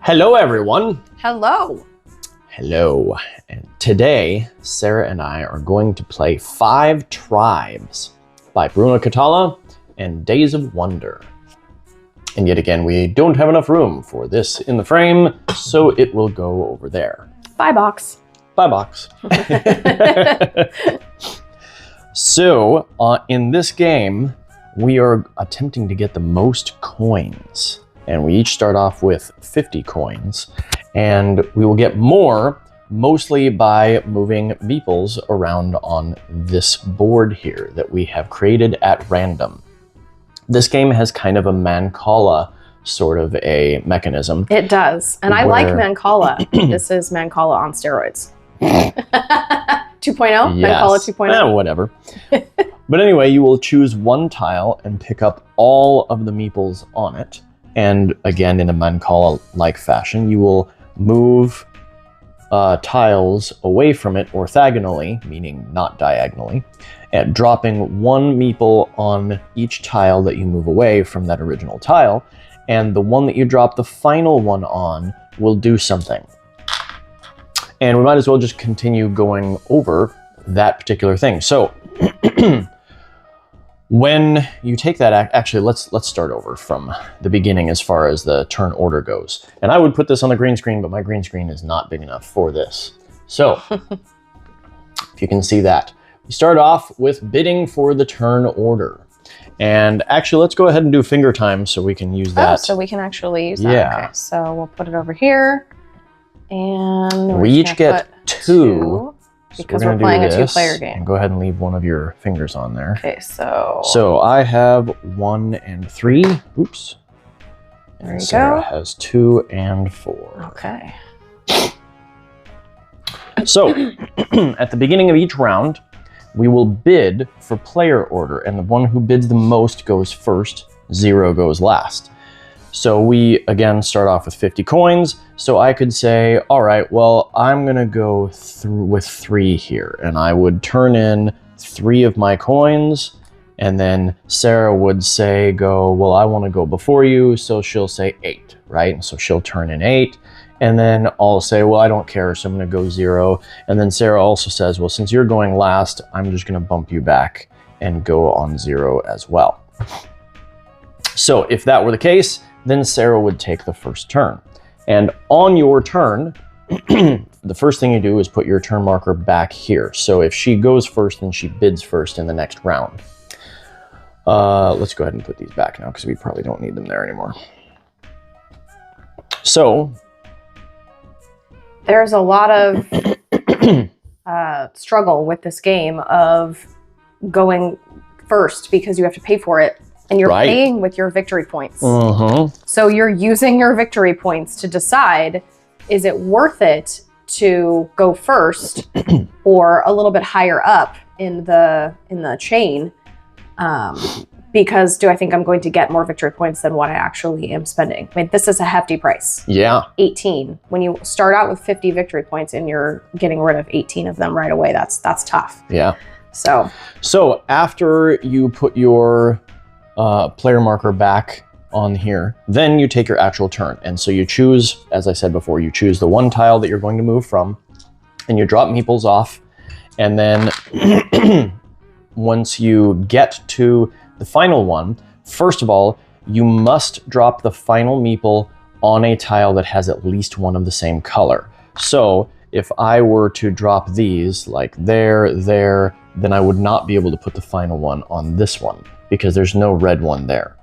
Hello, everyone. Hello. Hello. And today, Sarah and I are going to play 5 Tribes by Bruno Catala and Days of Wonder. And yet again, we don't have enough room for this in the frame, so it will go over there. Bye, box. Bye, box. So, in this game, we are attempting to get the most coins. And we each start off with 50 coins. And we will get more, mostly by moving meeples around on this board here that we have created at random. This game has kind of a Mancala sort of a mechanism. It does. And I like Mancala. This is Mancala on steroids. 2.0? Yes. Mancala 2.0? Whatever. But anyway, you will choose one tile and pick up all of the meeples on it. And again, in a Mancala-like fashion, you will move tiles away from it orthogonally, meaning not diagonally, and dropping one meeple on each tile that you move away from that original tile. And the one that you drop the final one on will do something. And we might as well just continue going over that particular thing. So when you take that, actually, let's start over from the beginning as far as the turn order goes. And I would put this on the green screen, but my green screen is not big enough for this. So if you can see that, we start off with bidding for the turn order. And actually, let's go ahead and do finger time so we can use that. Oh, so we can actually use that. Yeah. Okay, so we'll put it over here. And we each get 2. Because we're playing a 2-player game. And go ahead and leave one of your fingers on there. Okay, so... So I have 1 and 3. Oops. There you Sarah go. has 2 and 4. Okay. So at the beginning of each round, we will bid for player order, and the one who bids the most goes first, 0 goes last. So we, again, start off with 50 coins. So I could say, all right, well, I'm going to go through with 3 here. And I would turn in 3 of my coins. And then Sarah would say, well, I want to go before you. So she'll say 8, right? And so she'll turn in 8. And then I'll say, well, I don't care. So I'm going to go 0. And then Sarah also says, well, since you're going last, I'm just going to bump you back and go on 0 as well. So if that were the case, then Sarah would take the first turn. And on your turn, the first thing you do is put your turn marker back here. So if she goes first, then she bids first in the next round. Let's go ahead and put these back now because we probably don't need them there anymore. So there's a lot of struggle with this game of going first because you have to pay for it. And you're paying with your victory points. So you're using your victory points to decide, is it worth it to go first or a little bit higher up in the chain? Because do I think I'm going to get more victory points than what I actually am spending? I mean, this is a hefty price. Yeah. 18. When you start out with 50 victory points and you're getting rid of 18 of them right away, that's tough. Yeah. So after you put your player marker back on here, then you take your actual turn. And so you choose, as I said before, you choose the one tile that you're going to move from, and you drop meeples off. And then once you get to the final one, first of all, you must drop the final meeple on a tile that has at least one of the same color. So if I were to drop these like there, then I would not be able to put the final one on this one, because there's no red one there.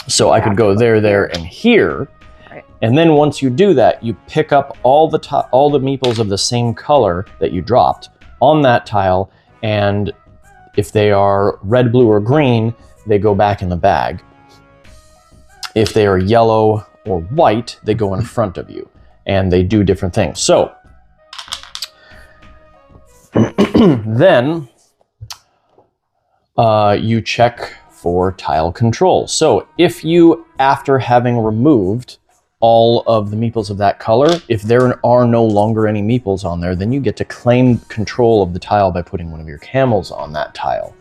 So I could go there, and here. Right. And then once you do that, you pick up all the meeples of the same color that you dropped on that tile. And if they are red, blue, or green, they go back in the bag. If they are yellow or white, they go in front of you. And they do different things. So then you check for tile control. So if you, after having removed all of the meeples of that color, if there are no longer any meeples on there, then you get to claim control of the tile by putting one of your camels on that tile.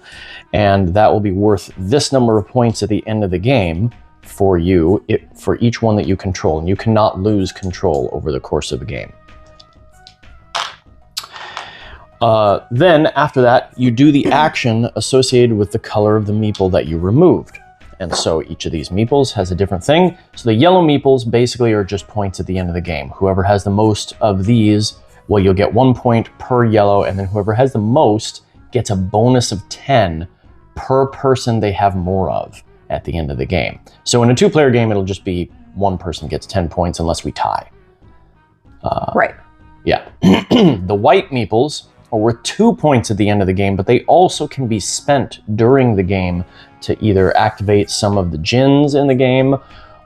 And that will be worth this number of points at the end of the game for you for each one that you control, and you cannot lose control over the course of a game. Then after that, you do the action associated with the color of the meeple that you removed. And so each of these meeples has a different thing. So the yellow meeples basically are just points at the end of the game. Whoever has the most of these, well, you'll get 1 point per yellow, and then whoever has the most gets a bonus of 10 per person they have more of at the end of the game. So in a 2-player game, it'll just be one person gets 10 points unless we tie. Right. Yeah. The white meeples are worth 2 points at the end of the game, but they also can be spent during the game to either activate some of the djinns in the game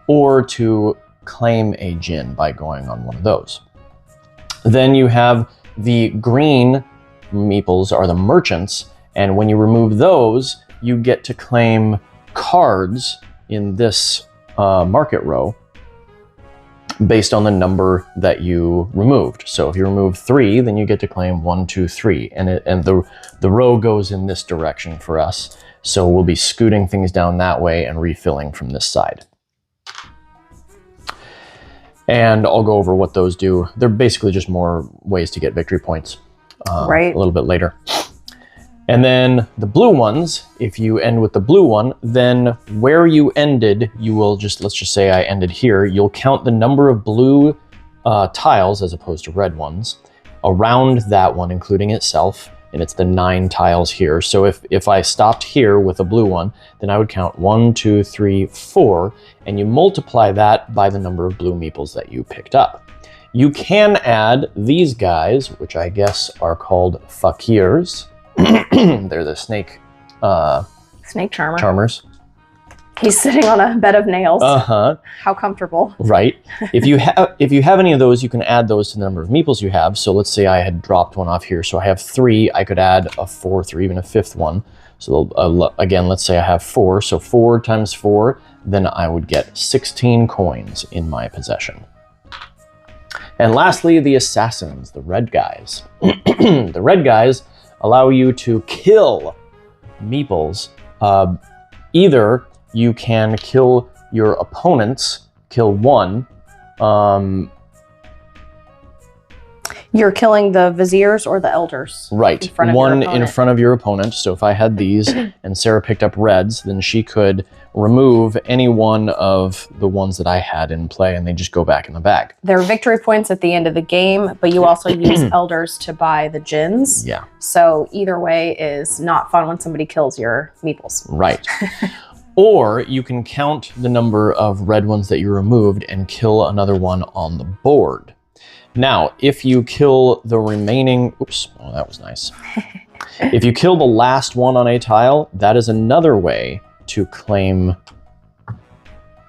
or to claim a djinn by going on one of those. Then you have the green meeples are the merchants, and when you remove those, you get to claim cards in this market row based on the number that you removed. So if you remove 3, then you get to claim 1, 2, 3, and the row goes in this direction for us. So we'll be scooting things down that way and refilling from this side. And I'll go over what those do. They're basically just more ways to get victory points right. A little bit later. And then the blue ones, if you end with the blue one, then where you ended, you will just, let's just say I ended here, you'll count the number of blue tiles as opposed to red ones around that one, including itself, and it's the 9 tiles here. So if I stopped here with a blue one, then I would count 1, 2, 3, 4, and you multiply that by the number of blue meeples that you picked up. You can add these guys, which I guess are called fakirs. They're the snake charmer. charmers. He's sitting on a bed of nails. Uh-huh. How comfortable. Right. If you have any of those, you can add those to the number of meeples you have. So let's say I had dropped one off here. So I have 3. I could add a 4th or even a 5th one. So again, let's say I have 4. So 4 times 4, then I would get 16 coins in my possession. And lastly, the assassins, the red guys. The red guys allow you to kill meeples. Either you can kill your opponents, kill one. You're killing the viziers or the elders. Right, one in front of your opponent. So if I had these and Sarah picked up reds, then she could remove any one of the ones that I had in play and they just go back in the bag. There are victory points at the end of the game, but you also use elders to buy the djinns. Yeah. So either way is not fun when somebody kills your meeples. Right. Or you can count the number of red ones that you removed and kill another one on the board. Now, if you kill the remaining, oops, oh, that was nice. If you kill the last one on a tile, that is another way to claim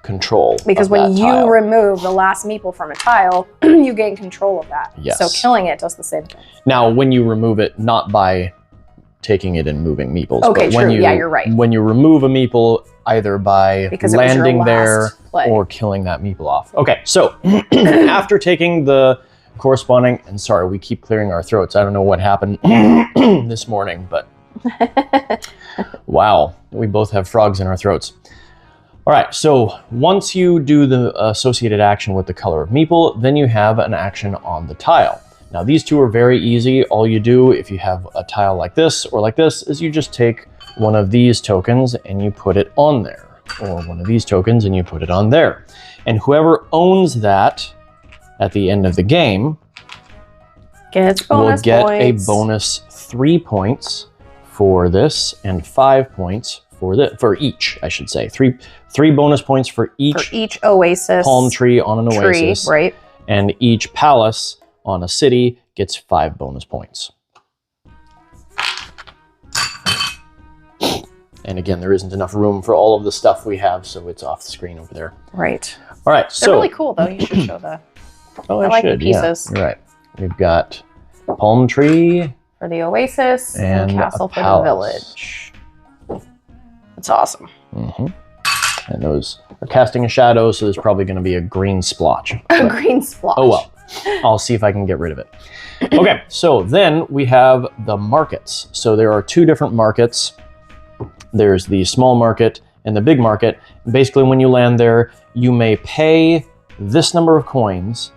control. Because when you remove the last meeple from a tile, you gain control of that. Yes. So killing it does the same thing. Now, when you remove it, not by taking it and moving meeples. Okay, but when true. you, Yeah, you're right. When you remove a meeple, either by landing there or killing that meeple off. Okay, so after taking the corresponding, and sorry, we keep clearing our throats. I don't know what happened this morning, but wow, we both have frogs in our throats. All right, so once you do the associated action with the color of meeple, then you have an action on the tile. Now these two are very easy. All you do if you have a tile like this or like this is you just take one of these tokens and you put it on there, or one of these tokens and you put it on there. And whoever owns that at the end of the game will get a bonus 3 points for this and 5 points for each, I should say. Three bonus points for each oasis palm tree on an oasis. Right. And each palace on a city gets 5 bonus points. And again, there isn't enough room for all of the stuff we have, so it's off the screen over there. Right. All right, They're really cool, though. You should show the. Oh, I like the pieces. Yeah, you're right. We've got palm tree for the oasis and castle for the village. It's awesome. Mm-hmm. And those are casting a shadow, so there's probably going to be a green splotch. A green splotch. Oh well. I'll see if I can get rid of it. Okay, so then we have the markets. So there are 2 different markets. There's the small market in the big market. Basically, when you land there, you may pay this number of coins,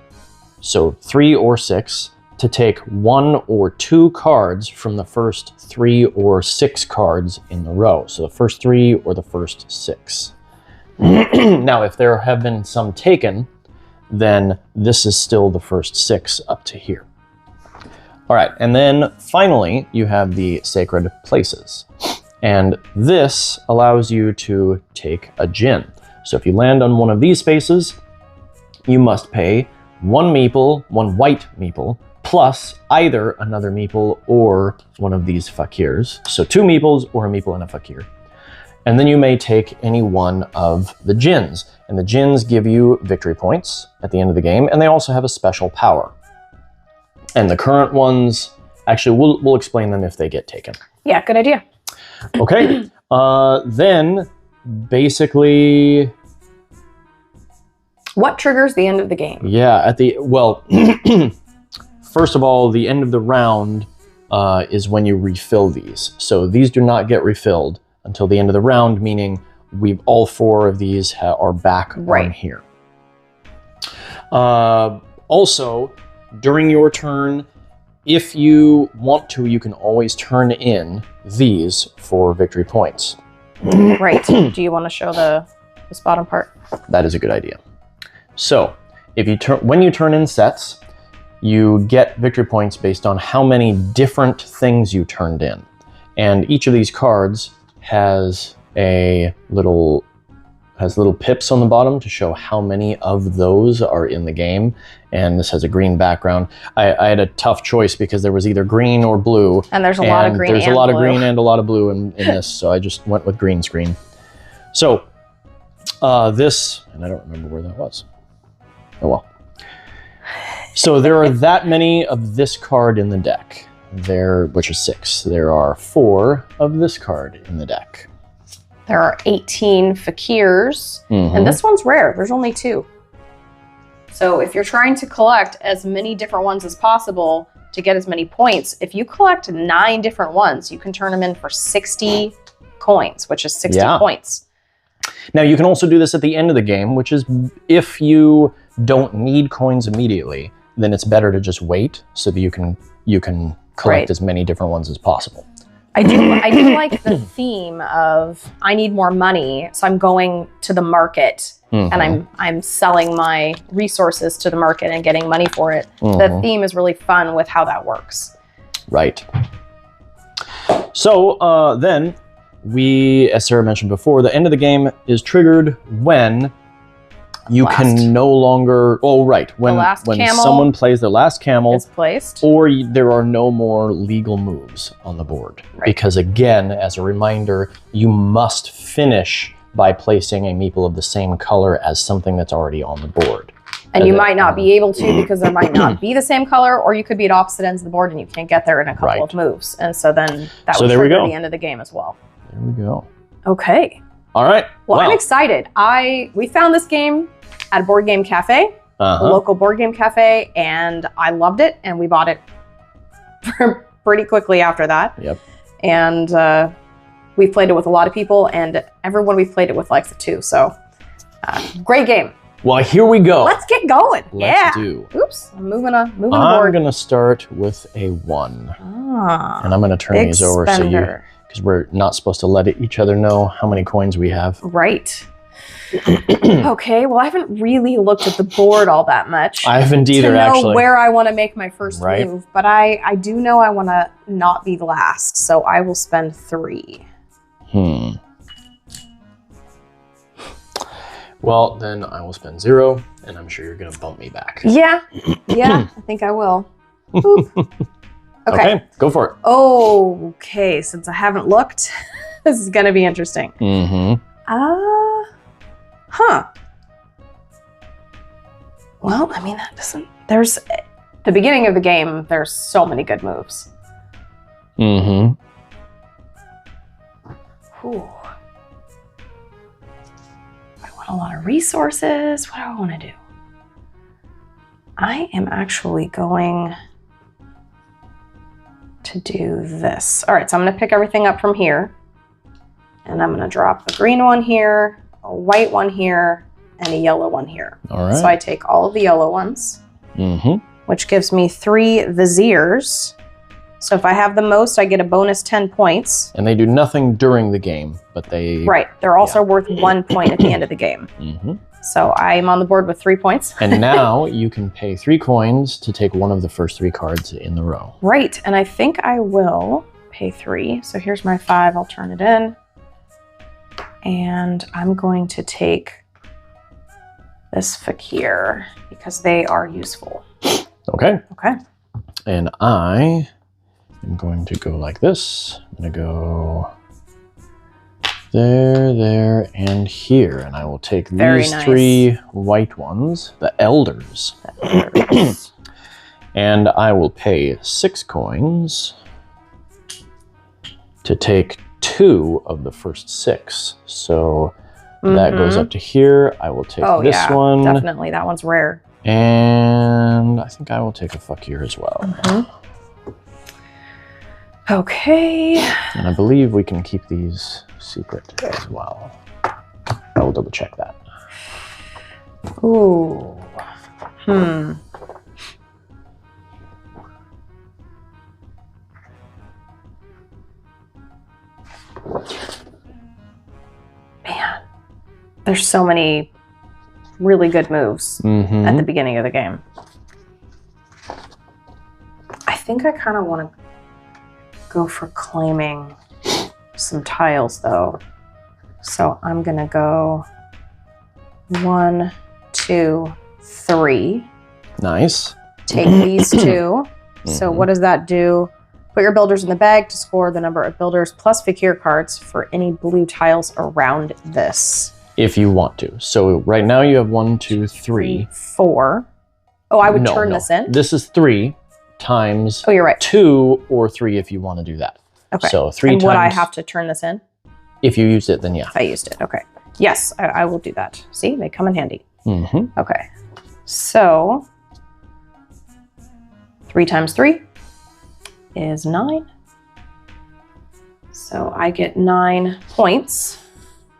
so 3 or 6, to take 1 or 2 cards from the first 3 or 6 cards in the row. So the first 3 or the first 6. Now, if there have been some taken, then this is still the first 6 up to here. All right, and then finally, you have the sacred places. And this allows you to take a djinn. So if you land on one of these spaces, you must pay 1 meeple, 1 white meeple, plus either another meeple or one of these fakirs. So 2 meeples or a meeple and a fakir. And then you may take any one of the djinns. And the djinns give you victory points at the end of the game, and they also have a special power. And the current ones, actually, we'll explain them if they get taken. Yeah, good idea. Okay, then basically... What triggers the end of the game? Yeah, well, first of all, the end of the round is when you refill these. So these do not get refilled until the end of the round, meaning all 4 of these are back on here. Also, during your turn, if you want to, you can always turn in these for victory points. Right. Do you want to show this bottom part? That is a good idea. So, when you turn in sets, you get victory points based on how many different things you turned in. And each of these cards has little pips on the bottom to show how many of those are in the game. And this has a green background. I had a tough choice because there was either green or blue. And there's a lot of green and blue. There's a lot of green and a lot of blue in this, so I just went with green screen. So this, and I don't remember where that was. Oh well. So there are that many of this card in the deck, which is 6. There are 4 of this card in the deck. There are 18 fakirs, and this one's rare. There's only 2. So if you're trying to collect as many different ones as possible to get as many points, if you collect 9 different ones, you can turn them in for 60 coins, which is 60 points. Now you can also do this at the end of the game, which is if you don't need coins immediately, then it's better to just wait so that you can collect as many different ones as possible. I do like the theme of I need more money, so I'm going to the market and I'm selling my resources to the market and getting money for it. The theme is really fun with how that works. Right. So then as Sarah mentioned before, the end of the game is triggered when you can no longer, when someone plays their last camel is placed, or there are no more legal moves on the board. Right. Because again, as a reminder, you must finish by placing a meeple of the same color as something that's already on the board. And you might not be able to because there might not be the same color, or you could be at opposite ends of the board and you can't get there in a couple of moves. And so then that would trigger the end of the game as well. There we go. Okay. All right. Well, I'm excited. We found this game at a board game cafe, a local board game cafe, and I loved it, and we bought it pretty quickly after that. Yep. And we played it with a lot of people, and everyone we've played it with likes it too. So, great game. Well, here we go. Let's get going. Let's do. Oops, I'm moving the board. I'm gonna start with a 1, and I'm gonna turn these over because we're not supposed to let each other know how many coins we have. Right. Okay, well, I haven't really looked at the board all that much. I haven't either, actually. To know where I want to make my first move, but I do know I want to not be last, so I will spend 3. Well, then I will spend 0, and I'm sure you're going to bump me back. Yeah, I think I will. Okay, go for it. Okay, since I haven't looked, this is going to be interesting. Well, I mean, there's, the beginning of the game, there's so many good moves. Ooh. I want a lot of resources. What do I want to do? I am actually going to do this. All right, so I'm going to pick everything up from here. And I'm going to drop a green one here, a white one here, and a yellow one here. All right. So I take all of the yellow ones, which gives me 3 viziers. So if I have the most, I get a bonus 10 points. And they do nothing during the game, but they... Right. They're also worth 1 point at the end of the game. So I'm on the board with 3 points. And now you can pay 3 coins to take one of the first 3 cards in the row. Right. And I think I will pay 3. So here's my 5. I'll turn it in. And I'm going to take this fakir because they are useful. Okay. Okay. And I am going to go like this. I'm going to go there, there, and here. And I will take these 3 white ones, the elders. And I will pay 6 coins to take 2 of the first 6. So that goes up to here. I will take this one. Definitely. That one's rare. And I think I will take a fakir as well. Okay. And I believe we can keep these secret as well. I will double check that. Ooh. Man, there's so many really good moves at the beginning of the game. I think I kind of want to go for claiming some tiles though. So I'm going to go 1, 2, 3. Nice. Take these 2. So what does that do? Put your builders in the bag to score the number of builders plus fakir cards for any blue tiles around this. If you want to. So right now you have 1, 2, 3. 4. Oh, I would turn this in? This is 3 times you're right. 2 or 3 if you want to do that. Okay. So 3 times. And would I have to turn this in? If you used it, then yeah. If I used it, okay. Yes, I will do that. See, they come in handy. Okay. So 3 times 3 is 9. So I get 9 points.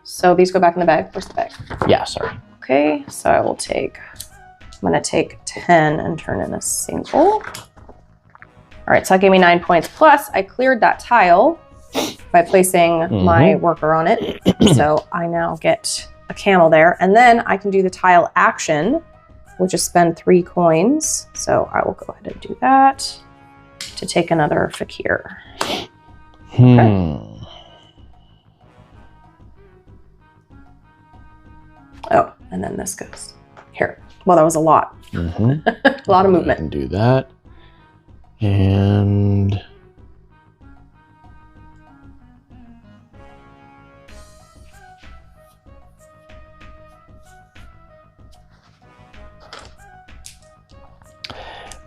So these go back in the bag. Where's the bag? Yeah, sorry. Okay, so I will take, I'm going to take 10 and turn in a single. All right, so that gave me 9 points. Plus, I cleared that tile by placing my worker on it. So I now get a camel there. And then I can do the tile action, which is spend 3 coins. So I will go ahead and do that to take another fakir. Okay. Oh, and then this goes here. Well, that was a lot. A lot of movement. I can do that. And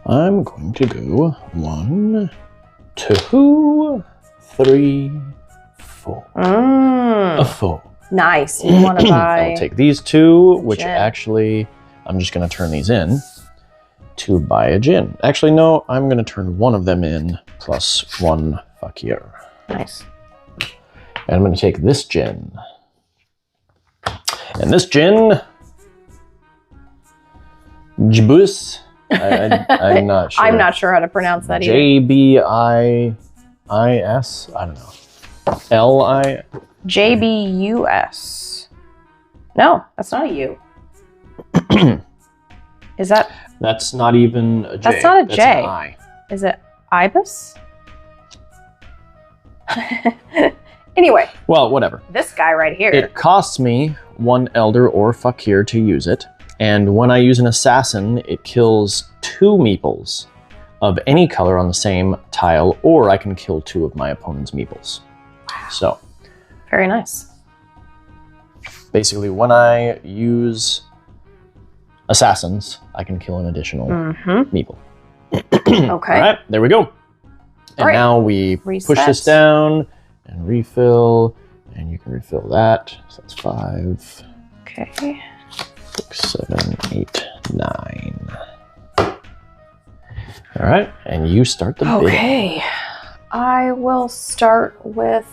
I'm going to go 1, 2, 3, 4. A 4. Nice. You want to buy... I'll take these 2, which actually, I'm just going to turn these in to buy a gin. Actually, no, I'm going to turn one of them in plus 1 fakir. Nice. And I'm going to take this gin. And this gin... Jibus. I'm not sure. I'm not sure how to pronounce that either. Jbis. I don't know. Li. JBUS. No, that's not a U. Is that? That's not even a J. That's not a J. That's an I. Is it Ibis? Anyway. Well, whatever. This guy right here. It costs me 1 elder or fakir to use it. And when I use an assassin, it kills 2 meeples of any color on the same tile, or I can kill 2 of my opponent's meeples. Wow. So. Very nice. Basically, when I use assassins, I can kill an additional meeple. Okay. All right, there we go. And now we push this down and refill, and you can refill that. So that's 5. Okay. 6, 7, 8, 9. All right, and you start the bid. Okay. I will start with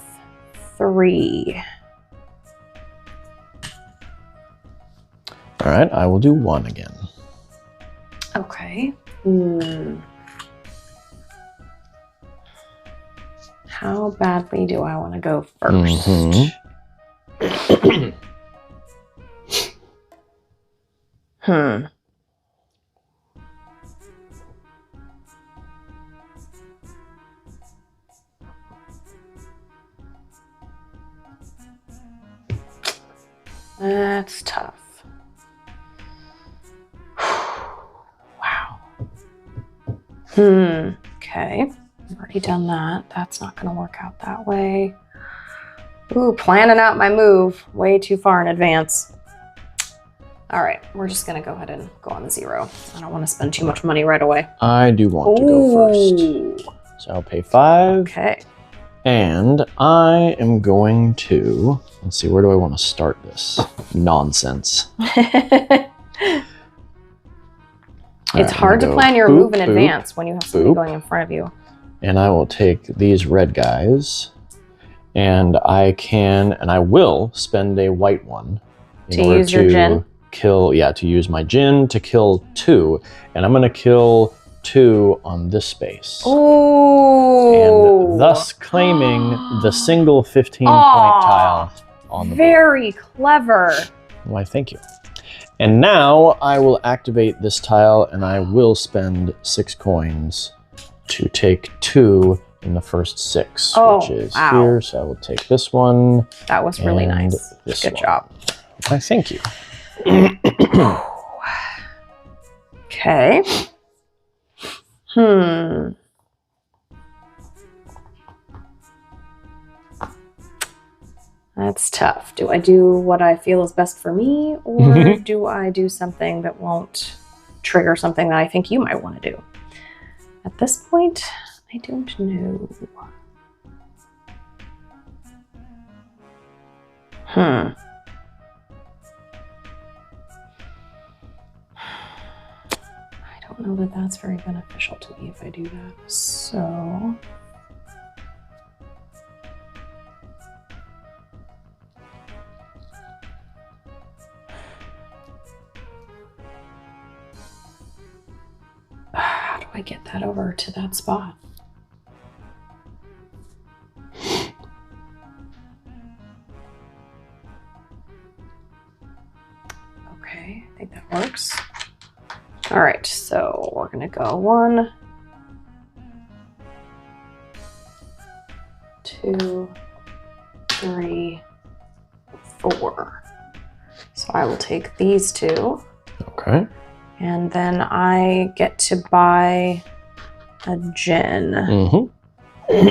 3. All right, I will do 1 again. Okay. How badly do I want to go first? That's tough. Wow. Okay. I've already done that. That's not going to work out that way. Ooh, planning out my move way too far in advance. All right, we're just going to go ahead and go on the 0. I don't want to spend too much money right away. I do want to go first. So I'll pay 5. Okay. And I am going to, let's see, where do I want to start this nonsense? It's hard to plan your move in advance when you have something going in front of you. And I will take these red guys, and I will spend a white one to use your Jin? To use my Jin to kill 2, and I'm going to kill 2 on this space. Ooh. And thus claiming the single 15-point tile on the board. Very clever. Why, thank you. And now I will activate this tile, and I will spend 6 coins to take 2 in the first 6, which is here. So I will take this one. That was really nice. Good job. Why, thank you. Okay. That's tough. Do I do what I feel is best for me, or do I do something that won't trigger something that I think you might want to do? At this point, I don't know. I don't know that that's very beneficial to me if I do that. So... how do I get that over to that spot? Okay, I think that works. All right, so we're gonna go 1, 2, 3, 4. So I will take these 2. Okay. And then I get to buy a Jin.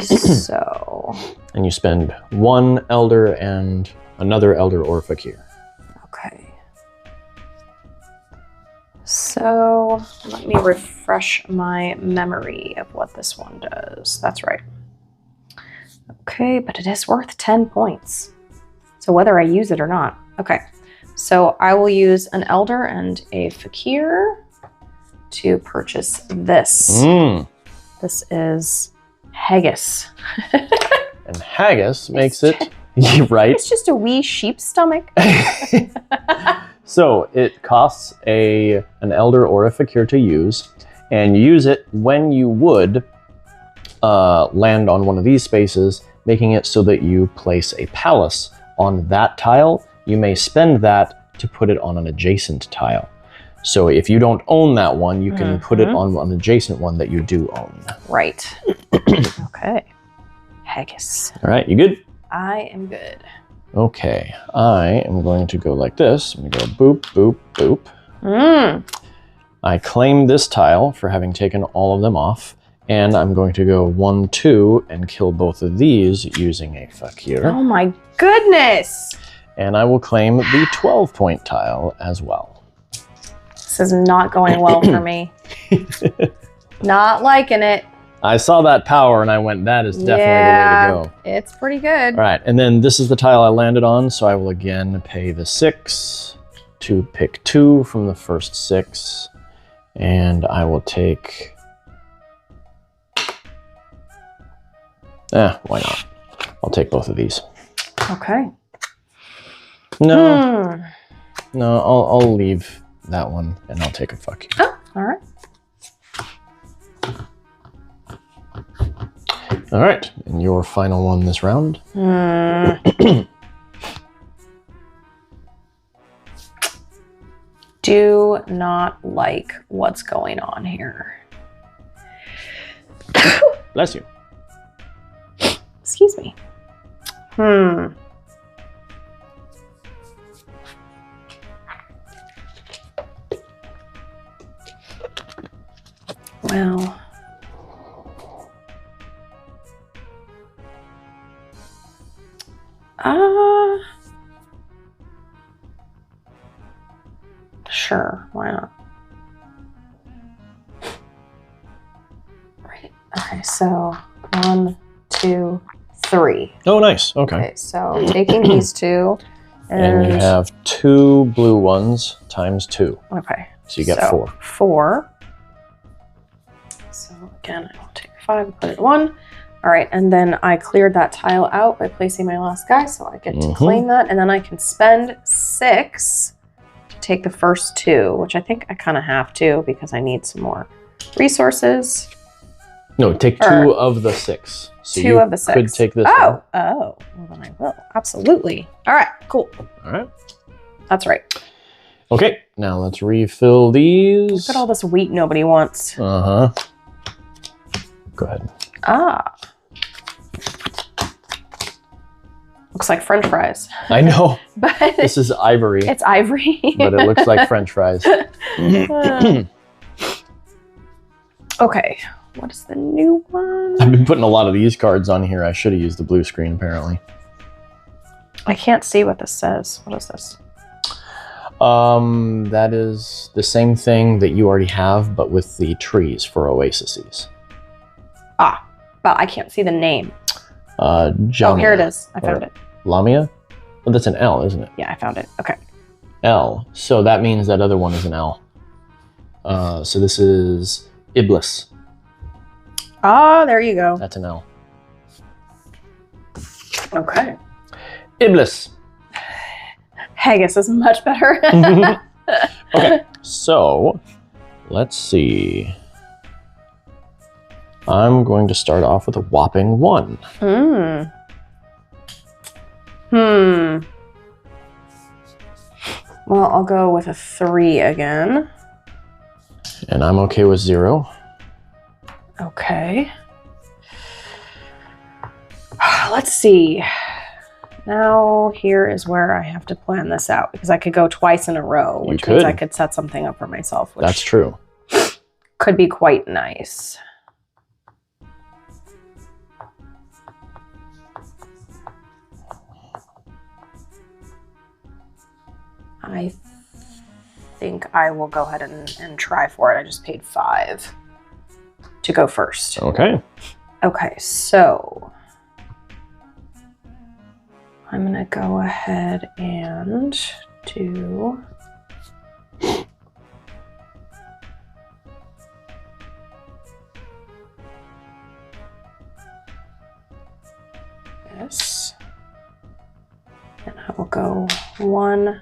So. And you spend 1 Elder and another Elder or Fakir. Okay. So let me refresh my memory of what this one does. That's right. Okay, but it is worth 10 points. So whether I use it or not. Okay. So I will use an Elder and a Fakir to purchase this. This is Haggis. And Haggis makes it, right? It's just a wee sheep's stomach. So it costs an Elder or a Fakir to use, and you use it when you would land on one of these spaces, making it so that you place a palace on that tile. You may spend that to put it on an adjacent tile. So if you don't own that one, you can put it on an adjacent one that you do own. Right. Okay. Haggis. All right, you good? I am good. Okay, I am going to go like this. I'm going to go boop, boop, boop. I claim this tile for having taken all of them off, and I'm going to go 1, 2, and kill both of these using a Fakir. Oh my goodness! And I will claim the 12-point tile as well. This is not going well for me. Not liking it. I saw that power and I went, that is definitely the way to go. It's pretty good. All right, and then this is the tile I landed on, so I will again pay the 6 to pick 2 from the first 6. And I will take... why not? I'll take both of these. Okay. No. No, I'll leave that one and I'll take a fuck you. Oh, all right. All right, and your final one this round. Do not like what's going on here. Bless you. Excuse me. Well. Sure, why not? Right. Okay, so 1, 2, 3. Oh, nice. Okay. Okay, so taking these two. And you have 2 blue ones times 2. Okay. So you get 4. 4. So again, I will take 5 and put it 1. All right, and then I cleared that tile out by placing my last guy, so I get to claim that, and then I can spend 6 to take the first 2, which I think I kind of have to because I need some more resources. No, take 2 of the 6. So 2 of the 6. Could take this one. Oh, well then I will. Absolutely. All right, cool. All right. That's right. Okay, now let's refill these. Look at all this wheat nobody wants. Uh-huh. Go ahead. Looks like French fries. I know. But this is ivory. It's ivory. But it looks like French fries. Okay. What is the new one? I've been putting a lot of these cards on here. I should have used the blue screen, apparently. I can't see what this says. What is this? That is the same thing that you already have, but with the trees for oases. But I can't see the name. Jamia. Oh, here it is. I found it. Lamia? Well, that's an L, isn't it? Yeah, I found it. Okay. L. So that means that other one is an L. So this is Iblis. There you go. That's an L. Okay. Iblis. Haggis is much better. Okay, so let's see. I'm going to start off with a whopping 1. Well, I'll go with a 3 again. And I'm okay with 0. Okay. Let's see. Now here is where I have to plan this out because I could go twice in a row, which means I could set something up for myself, which that's true. Could be quite nice. I think I will go ahead and try for it. I just paid 5 to go first. Okay. Okay, so I'm gonna go ahead and do this. And I will go 1,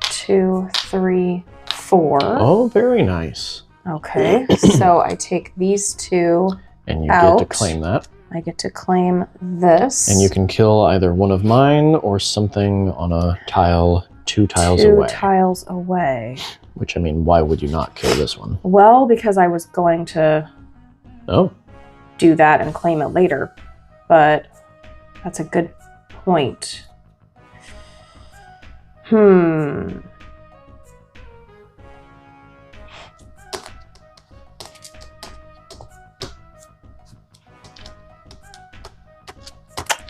2, 3, 4. Oh, very nice. Okay, so I take these 2 and you out. get to claim that. I get to claim this. And you can kill either one of mine or something on a tile 2 tiles away. 2 tiles away. Which, I mean, why would you not kill this one? Well, because I was going to do that and claim it later. But that's a good point.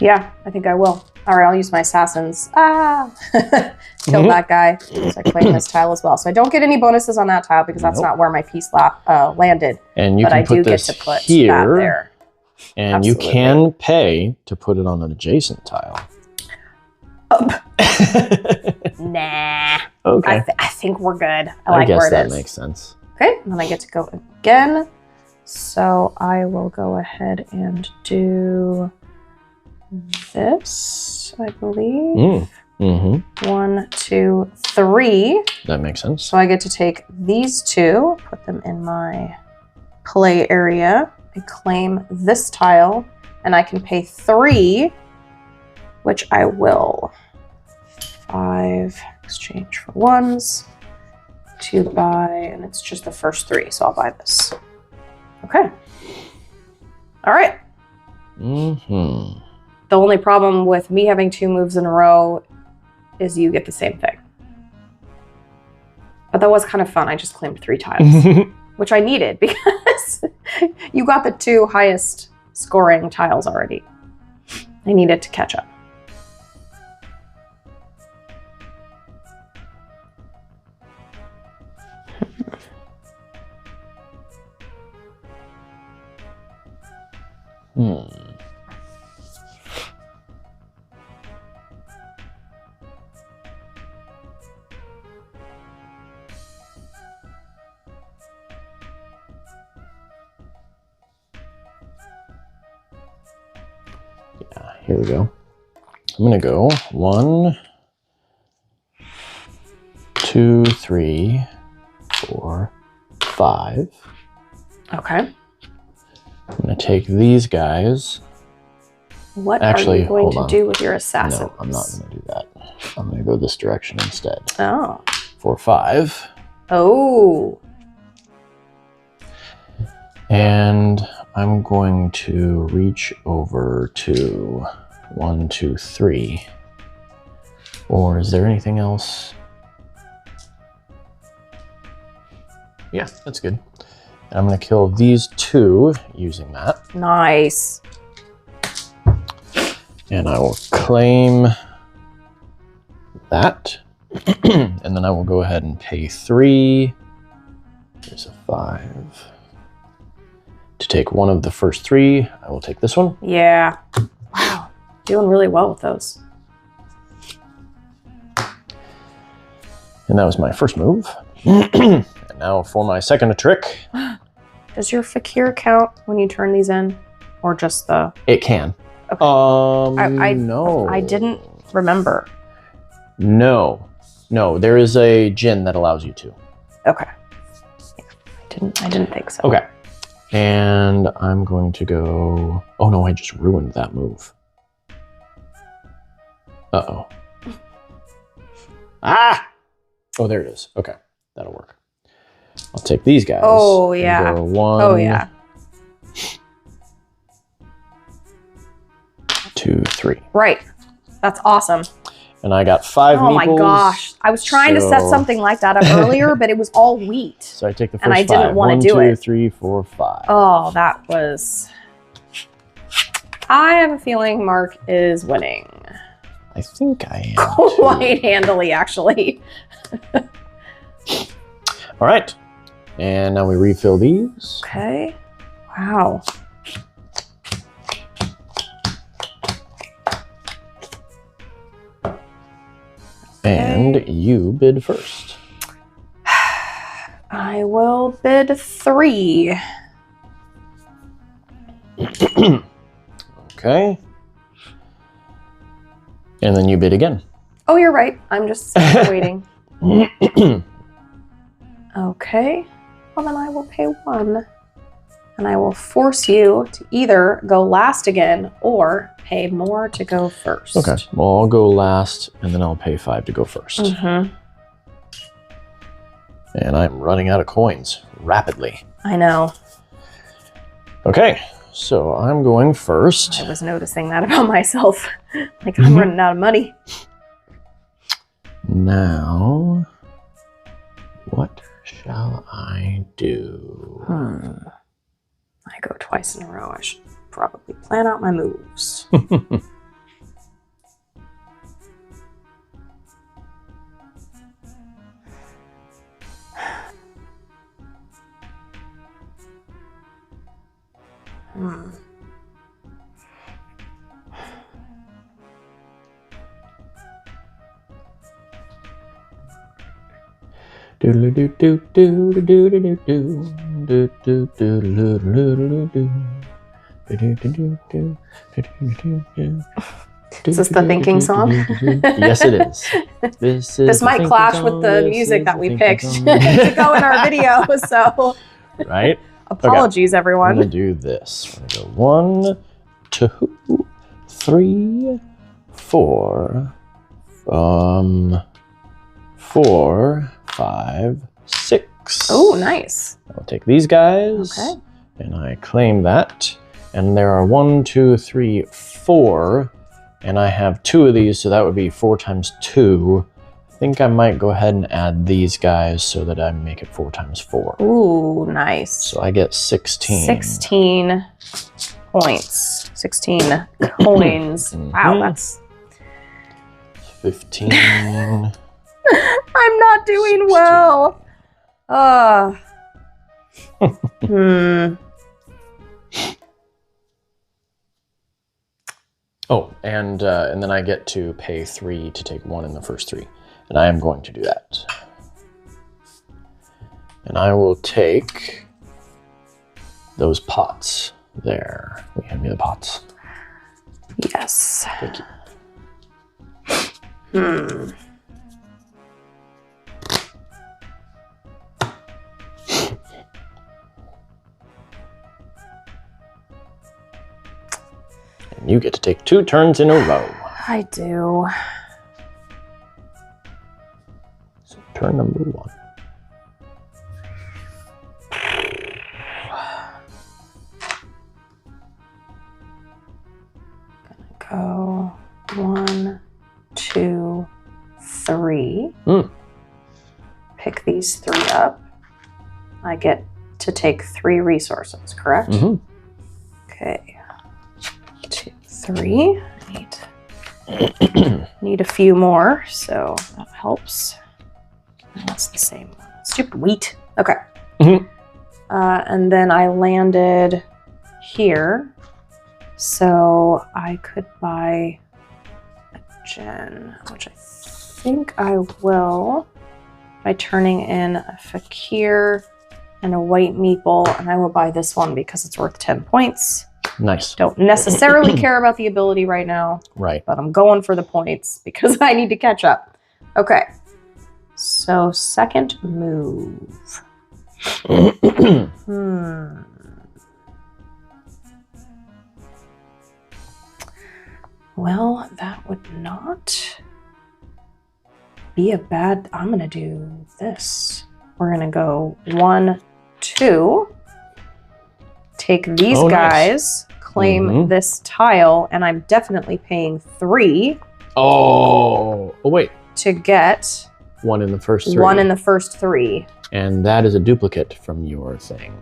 Yeah, I think I will. All right, I'll use my assassins. Kill that guy. So I claim this tile as well. So I don't get any bonuses on that tile because that's not where my piece landed. And you but can I put do this get to put here, that there. And Absolutely. you can pay to put it on an adjacent tile. Nah. Okay. I think we're good. I like guess where it that is. makes sense. Okay, and then I get to go again. So I will go ahead and do this, I believe. Mm-hmm. 1, 2, 3. That makes sense. So I get to take these 2, put them in my play area. I claim this tile, and I can pay 3, which I will. 5, exchange for 1s, 2 buy, and it's just the first 3, so I'll buy this. Okay. All right. Mm-hmm. The only problem with me having 2 moves in a row is you get the same thing. But that was kind of fun. I just claimed 3 tiles, which I needed because you got the 2 highest scoring tiles already. I needed to catch up. Yeah, here we go. I'm gonna go 1, 2, 3, 4, 5. Okay. I'm gonna take these guys. What Actually, are you going hold to on. do with your assassins? No, I'm not gonna do that. I'm gonna go this direction instead. Oh. 4, 5. Oh. And I'm going to reach over to 1, 2, 3. Or is there anything else? Yeah, that's good. And I'm going to kill these 2 using that. Nice. And I will claim that. And then I will go ahead and pay 3. There's a 5. To take one of the first 3, I will take this one. Yeah. Wow. Doing really well with those. And that was my first move. And now for my second trick. Does your fakir count when you turn these in? Or just the... It can. Okay. No. I didn't remember. No. No, there is a djinn that allows you to. Okay. Yeah, I didn't think so. Okay. And I'm going to go... Oh no, I just ruined that move. Uh-oh. Ah! Oh, there it is. Okay, that'll work. I'll take these guys. Oh, yeah. Go 1. Oh, yeah. 2, 3. Right. That's awesome. And I got 5 Oh my meeples. gosh. I was trying to set something like that up earlier, but it was all wheat. So I take the first and I 5. didn't want to do 1, it. 2, 3, 4, 5. Oh, that was... I have a feeling Mark is winning. I think I am Quite handily, actually. All right. And now we refill these. Okay. Wow. And you bid first. I will bid 3. Okay. And then you bid again. Oh, you're right. I'm just waiting. Okay. Well, then I will pay 1. And I will force you to either go last again or pay more to go first. Okay. Well, I'll go last, and then I'll pay 5 to go first. Mm-hmm. And I'm running out of coins rapidly. I know. Okay. So I'm going first. I was noticing that about myself. Like, I'm running out of money. Now, what shall I do? I go twice in a row. I should probably plan out my moves. Is this the thinking song? Yes, it is. This might clash with the music that we picked to go in our video, so right. Apologies, everyone. I'm gonna do this. I'm gonna go 1, 2, 3, 4. 4, 5, 6. Oh, nice. I'll take these guys. Okay. And I claim that. And there are 1, 2, 3, 4. And I have 2 of these, so that would be 4 times 2. I think I might go ahead and add these guys so that I make it 4 times 4. Ooh, nice. So I get 16. 16 points. 16 coins. Wow, that's... 15. I'm not doing 16. well. Oh, and then I get to pay 3 to take 1 in the first 3. And I am going to do that. And I will take those pots there. Will you hand me the pots? Yes. Thank you. And you get to take 2 turns in a row. I do. So turn number 1. Go 1, 2, 3. Pick these 3 up. I get to take 3 resources, correct? Okay. 2, 3. Need a few more, so that helps. And that's the same one. Stupid wheat. Okay. And then I landed here. So I could buy a gen, which I think I will, by turning in a fakir and a white meeple, and I will buy this one because it's worth 10 points. Nice. Don't necessarily care about the ability right now. Right. But I'm going for the points because I need to catch up. Okay. So second move. Well, that would not be a bad... I'm going to do this. We're going to go 1, 2. Take these guys. Nice. Claim this tile. And I'm definitely paying 3. Oh, wait. To get... 1 in the first 3. 1 in the first 3. And that is a duplicate from your thing.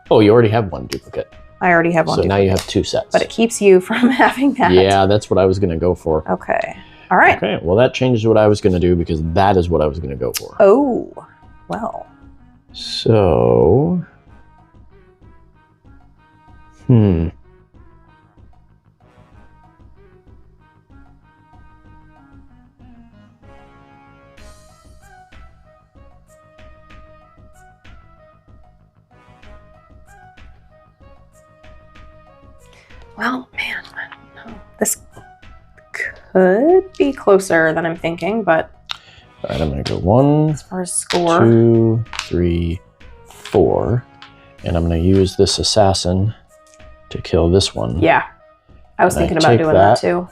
Oh, you already have 1 duplicate. I already have 1 So duplicate. now you have 2 sets. But it keeps you from having that. Yeah, that's what I was going to go for. Okay. All right. Okay, well that changes what I was going to do because that is what I was going to go for. Oh, well. So... Well, man, I don't know. This could be closer than I'm thinking, but... All right, I'm going to go 1, as far as score. 2, 3, 4. And I'm going to use this assassin to kill this one. Yeah. I was thinking about doing that too.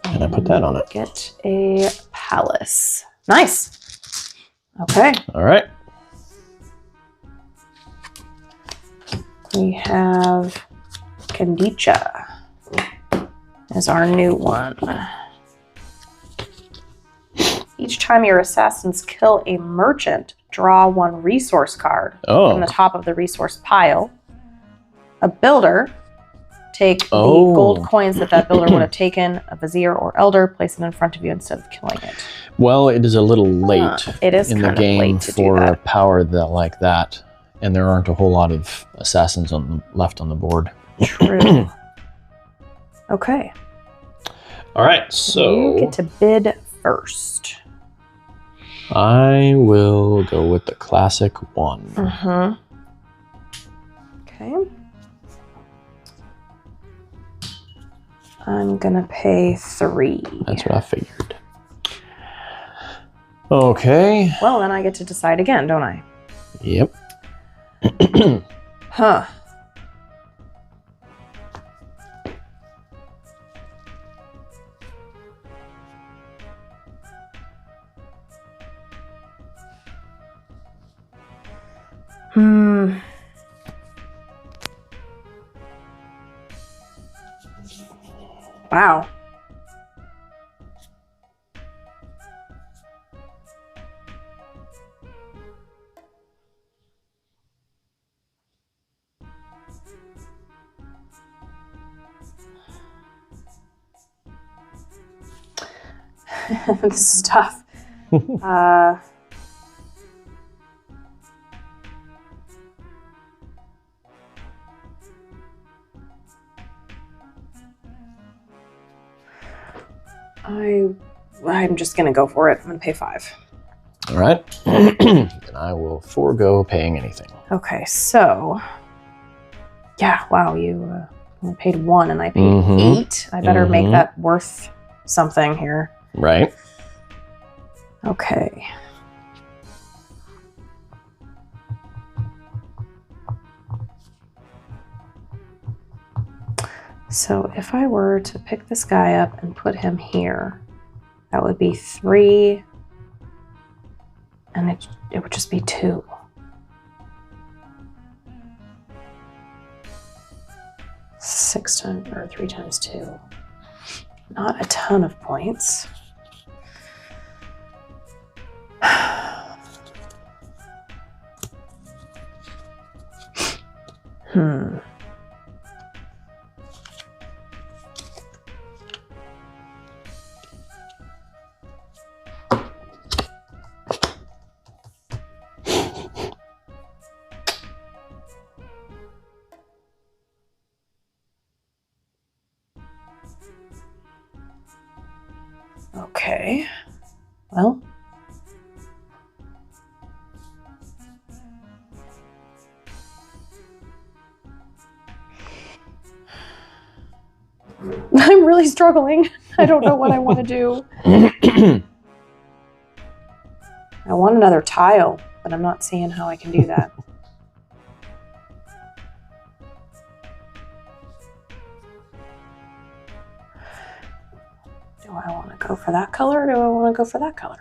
And I put that on it. Get a palace. Nice. Okay. All right. We have Kandicha as our new one. Each time your assassins kill a merchant, draw 1 resource card from the top of the resource pile. A builder, take the gold coins that builder would have taken, a vizier or elder, place it in front of you instead of killing it. Well, it is a little late it is in the game for a power like that. And there aren't a whole lot of assassins left on the board. True. Okay. All right, so... You get to bid first. I will go with the classic 1. Okay. I'm gonna pay 3. That's what I figured. Okay. Well, then I get to decide again, don't I? Yep. Huh. Wow. This is tough. I'm just gonna go for it. I'm gonna pay 5. All right. And I will forego paying anything. Okay, so yeah, wow, you only paid 1 and I paid 8. I better make that worth something here. Right. Okay. So if I were to pick this guy up and put him here, that would be 3, and it would just be 2. Six times or 3 times 2. Not a ton of points. Okay. Well. I'm really struggling. I don't know what I want to do. I want another tile, but I'm not seeing how I can do that. Do I want to go for that color or do I want to go for that color?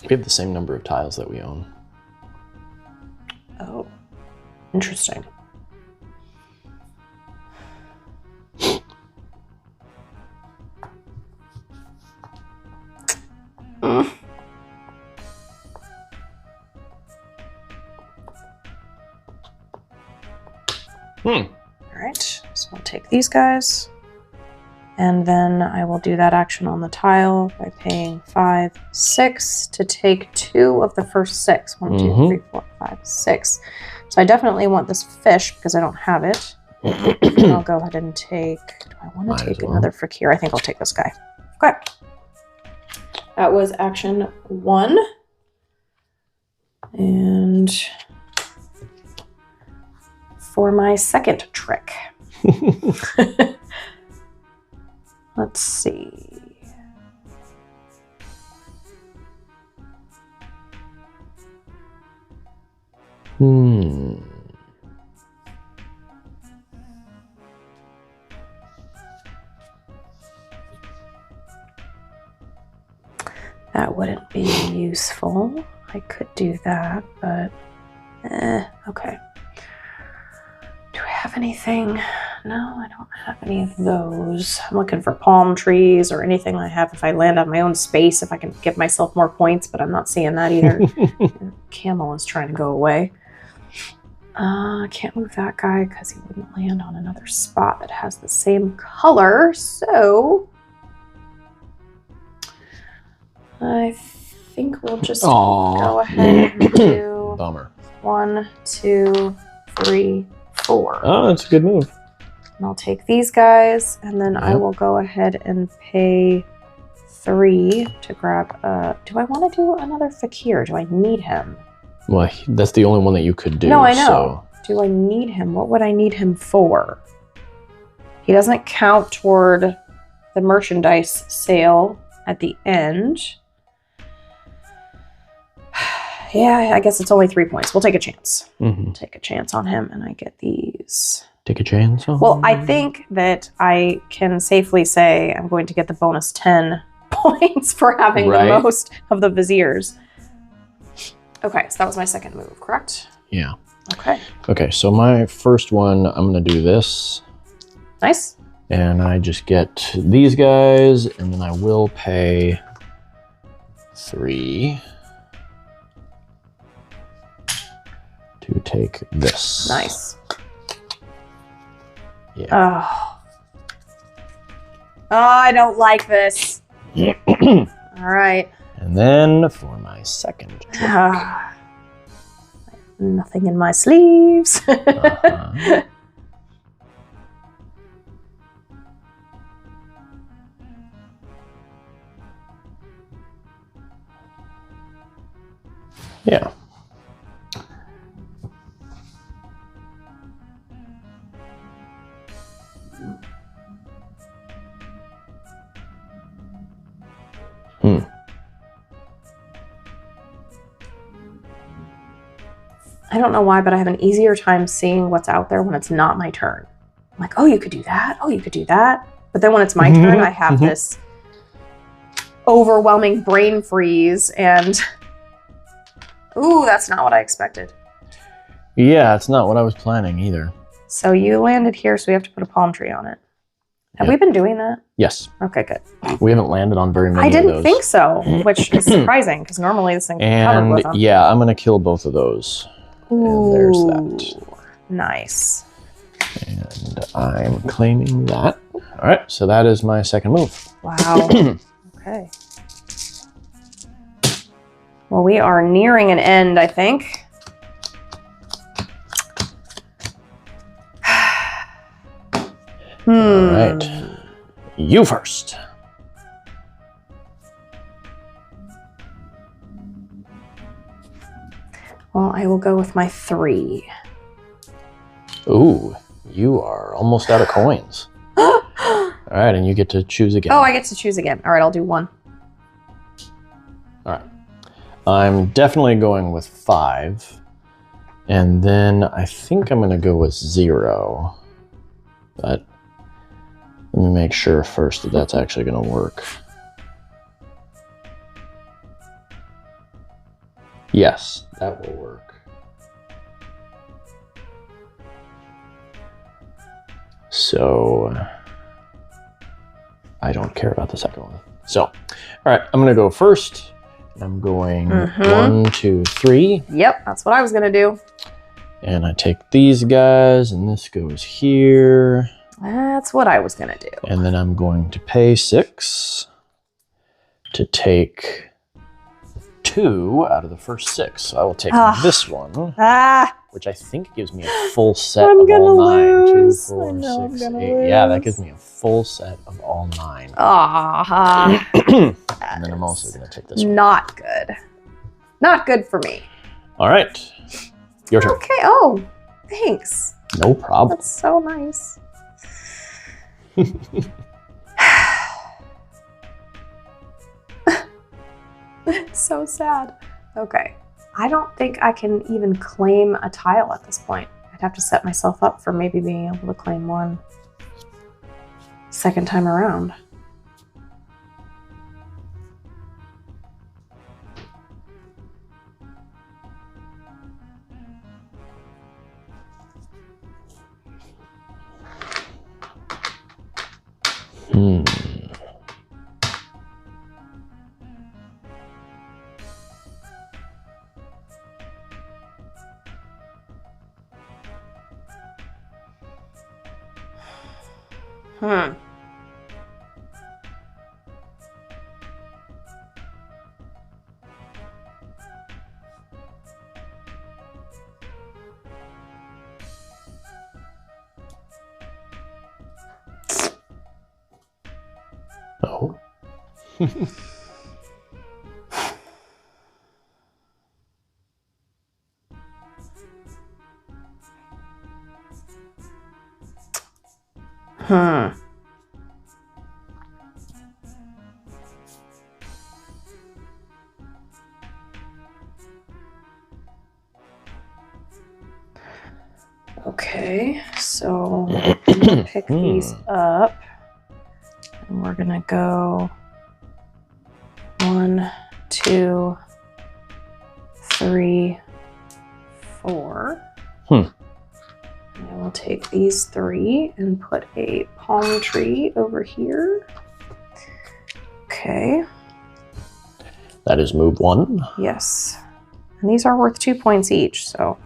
We have the same number of tiles that we own. Oh, interesting. All right, so I'll take these guys. And then I will do that action on the tile by paying 5, 6 to take 2 of the first 6. 1, 2, 3, 4, 5, 6. So I definitely want this fish because I don't have it. And I'll go ahead and take, do I want to take another fakir? I think I'll take this guy. Okay. That was action 1. And for my second trick. Let's see. That wouldn't be useful. I could do that, but okay. Do I have anything? No, I don't have any of those. I'm looking for palm trees or anything I have. If I land on my own space, if I can give myself more points, but I'm not seeing that either. Camel is trying to go away. I can't move that guy because he wouldn't land on another spot that has the same color. So I think we'll just go ahead and do Bummer. 1, 2, 3, 4. Oh, that's a good move. And I'll take these guys, and then I will go ahead and pay 3 to grab. Do I want to do another fakir? Do I need him? Well, that's the only one that you could do. No, I know. So. Do I need him? What would I need him for? He doesn't count toward the merchandise sale at the end. Yeah, I guess it's only 3 points. We'll take a chance. Take a chance on him, and I get these. Take a chance on Well, I think that I can safely say I'm going to get the bonus 10 points for having the most of the viziers. Okay, so that was my second move, correct? Yeah. Okay. Okay, so my first one, I'm going to do this. Nice. And I just get these guys, and then I will pay 3 to take this. Nice. Yeah. Oh, I don't like this. All right. And then for my second trick. Nothing in my sleeves. Yeah. I don't know why, but I have an easier time seeing what's out there when it's not my turn. I'm like, oh, you could do that. Oh, you could do that. But then when it's my turn, I have this overwhelming brain freeze and... Ooh, that's not what I expected. Yeah, it's not what I was planning either. So you landed here, so we have to put a palm tree on it. Have we been doing that? Yes. Okay, good. We haven't landed on very many I of those. didn't think so, which is surprising, because normally this thing is covered with them. Yeah, I'm going to kill both of those. And there's that. Nice. And I'm claiming that. All right, so that is my second move. Wow. Okay. Well, we are nearing an end, I think. All right. You first. Well, I will go with my 3. Ooh, you are almost out of coins. All right, and you get to choose again. Oh, I get to choose again. All right, I'll do 1. All right. I'm definitely going with 5. And then I think I'm going to go with 0. But let me make sure first that that's actually going to work. Yes, that will work. So I don't care about the second one. So, all right, I'm going to go first. I'm going 1, 2, 3. Yep, that's what I was going to do. And I take these guys, and this goes here. That's what I was going to do. And then I'm going to pay 6 to take 2 out of the first 6. So I will take this one, which I think gives me a full set of all 9. 2, 4, 6, 8. Yeah, that gives me a full set of all 9. And then I'm also going to take this one. Not good. Not good for me. All right. Your turn. Okay. Oh, thanks. No problem. That's so nice. So sad. Okay. I don't think I can even claim a tile at this point. I'd have to set myself up for maybe being able to claim one second time around. Oh. Okay, so I'm gonna pick these up, and we're gonna go 1, 2, 3, 4. And I will take these 3 and put a palm tree over here. Okay. That is move 1. Yes. And these are worth 2 points each, so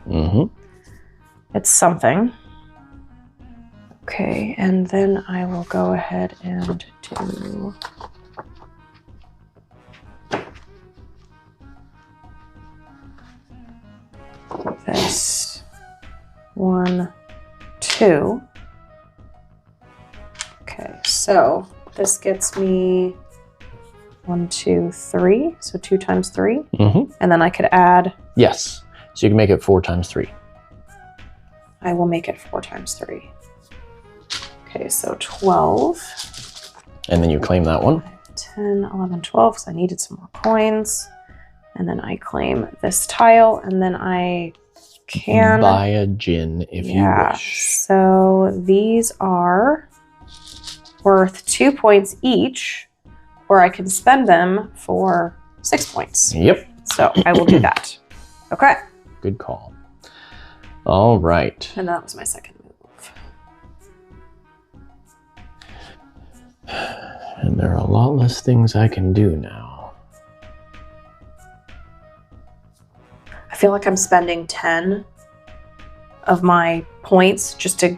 it's something. Okay, and then I will go ahead and do this. 1, 2. Okay, so this gets me 1, 2, 3. So 2 times 3. And then I could add. Yes. So you can make it 4 times 3. I will make it 4 times 3. Okay, so 12. And then you claim that one. 10, 11, 12, because I needed some more coins. And then I claim this tile, and then I can buy a gin if you wish. So these are worth 2 points each, or I can spend them for 6 points. Yep. So I will do that. Okay. Good call. All right. And that was my second move. And there are a lot less things I can do now. I feel like I'm spending 10 of my points just to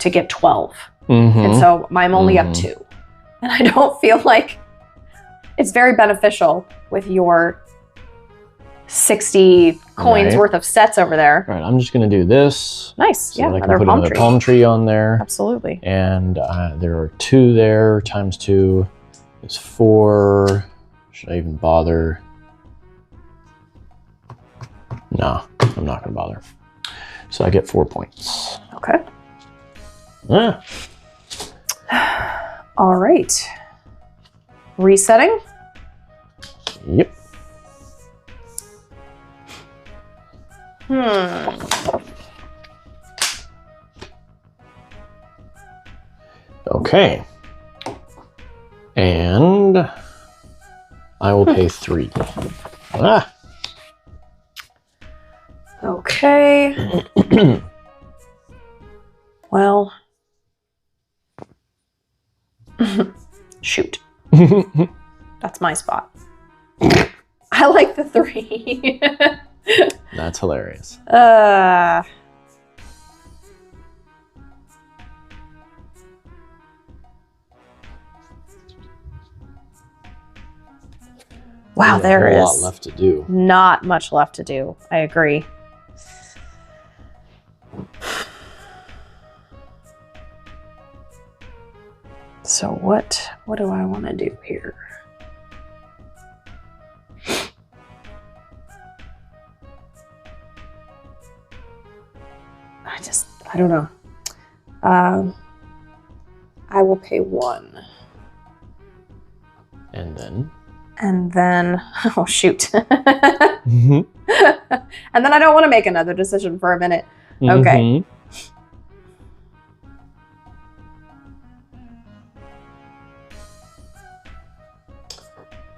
get 12. And so I'm only up 2. And I don't feel like it's very beneficial with your 60 coins worth of sets over there. All right, I'm just going to do this. Nice. So yeah, that I can another put another palm tree on there. Absolutely. And there are 2 there. Times 2 is 4. Should I even bother? No, I'm not going to bother. So I get 4 points. Okay. Ah. All right. Resetting. Yep. Okay. And I will pay 3. Ah. Okay. Well. Shoot. That's my spot. I like the 3. That's hilarious. Wow, there is a lot left to do. Not much left to do. I agree. So what do I want to do here? I don't know. I will pay 1. And then, oh shoot. And then I don't want to make another decision for a minute. Okay.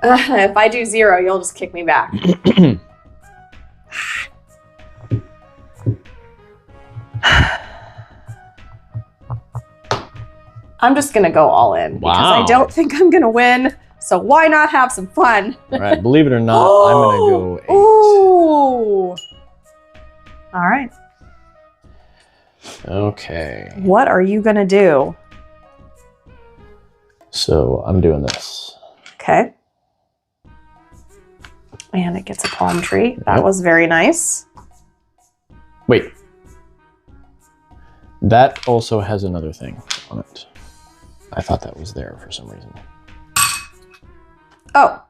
If I do 0, you'll just kick me back. I'm just going to go all in because I don't think I'm going to win. So why not have some fun? All right, believe it or not, I'm going to go 8. Ooh. All right. Okay. What are you going to do? So I'm doing this. Okay. And it gets a palm tree. That was very nice. Wait. That also has another thing on it. I thought that was there for some reason. Oh,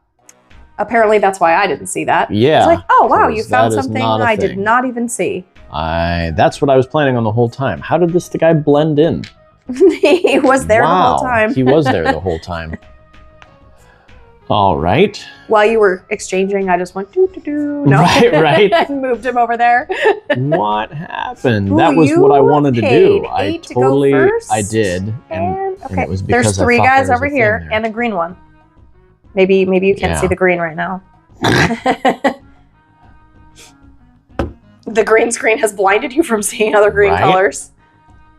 apparently that's why I didn't see that. Yeah. It's like, oh wow, you 'cause found that is something not a I did thing. not even see. That's what I was planning on the whole time. How did the guy blend in? He was there the whole time. He was there the whole time. All right. While you were exchanging, I just went doo-doo-doo. No. Right. And moved him over there. What happened? Ooh, that was what I wanted to do. paid I 8 to go totally, first. I did. And and it was because there's I 3 thought guys there was over a thing here there. and a green one. Maybe you can't see the green right now. The green screen has blinded you from seeing other green colors.